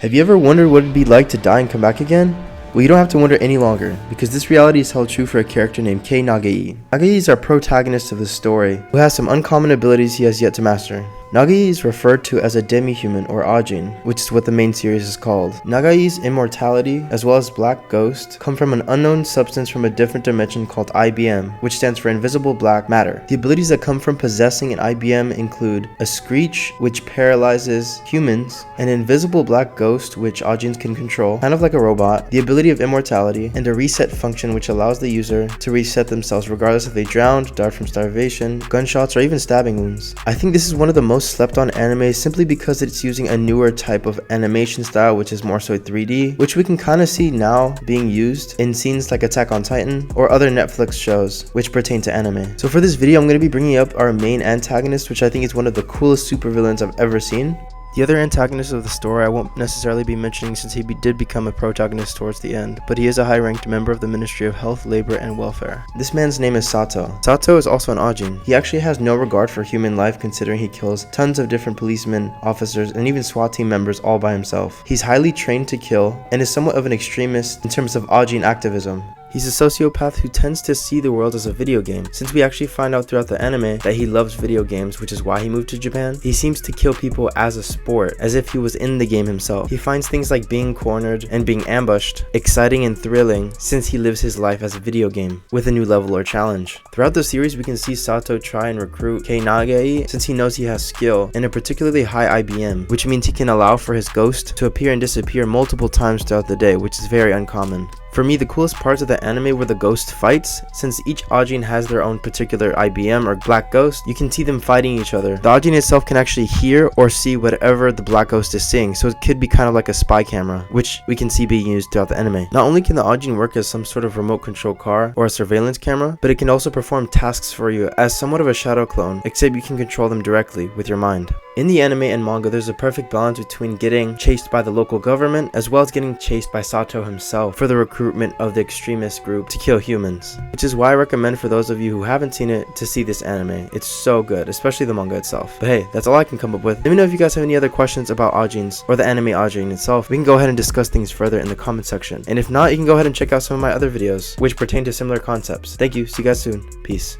Have you ever wondered what it'd be like to die and come back again? Well, you don't have to wonder any longer, because this reality is held true for a character named Nagai. Nagai is our protagonist of the story, who has some uncommon abilities he has yet to master. Nagai is referred to as a demi-human or AJIN, which is what the main series is called. Nagai's immortality, as well as Black Ghost, come from an unknown substance from a different dimension called IBM, which stands for Invisible Black Matter. The abilities that come from possessing an IBM include a screech, which paralyzes humans, an invisible black ghost, which AJINs can control, kind of like a robot, the ability of immortality, and a reset function which allows the user to reset themselves regardless if they drowned, died from starvation, gunshots, or even stabbing wounds. I think this is one of the most slept on anime simply because it's using a newer type of animation style, which is more so 3D, which we can kind of see now being used in scenes like Attack on Titan or other Netflix shows which pertain to anime. So for this video, I'm going to be bringing up our main antagonist, which I think is one of the coolest supervillains I've ever seen. The other antagonist of the story I won't necessarily be mentioning since he did become a protagonist towards the end, but he is a high-ranked member of the Ministry of Health, Labor, and Welfare. This man's name is Sato. Sato is also an AJIN. He actually has no regard for human life, considering he kills tons of different policemen, officers, and even SWAT team members all by himself. He's highly trained to kill and is somewhat of an extremist in terms of AJIN activism. He's a sociopath who tends to see the world as a video game, since we actually find out throughout the anime that he loves video games, which is why he moved to Japan. He seems to kill people as a sport, as if he was in the game himself. He finds things like being cornered and being ambushed exciting and thrilling, since he lives his life as a video game, with a new level or challenge. Throughout the series, we can see Sato try and recruit Nagai, since he knows he has skill and a particularly high IBM, which means he can allow for his ghost to appear and disappear multiple times throughout the day, which is very uncommon. For me, the coolest parts of the anime were the ghost fights. Since each AJIN has their own particular IBM or black ghost, you can see them fighting each other. The AJIN itself can actually hear or see whatever the black ghost is seeing, so it could be kind of like a spy camera, which we can see being used throughout the anime. Not only can the AJIN work as some sort of remote control car or a surveillance camera, but it can also perform tasks for you as somewhat of a shadow clone, except you can control them directly with your mind. In the anime and manga, there's a perfect balance between getting chased by the local government as well as getting chased by Sato himself for the recruitment of the extremist group to kill humans, which is why I recommend for those of you who haven't seen it to see this anime. It's so good, especially the manga itself. But hey, that's all I can come up with. Let me know if you guys have any other questions about AJINs or the anime AJIN itself. We can go ahead and discuss things further in the comment section. And if not, you can go ahead and check out some of my other videos which pertain to similar concepts. Thank you, see you guys soon, peace.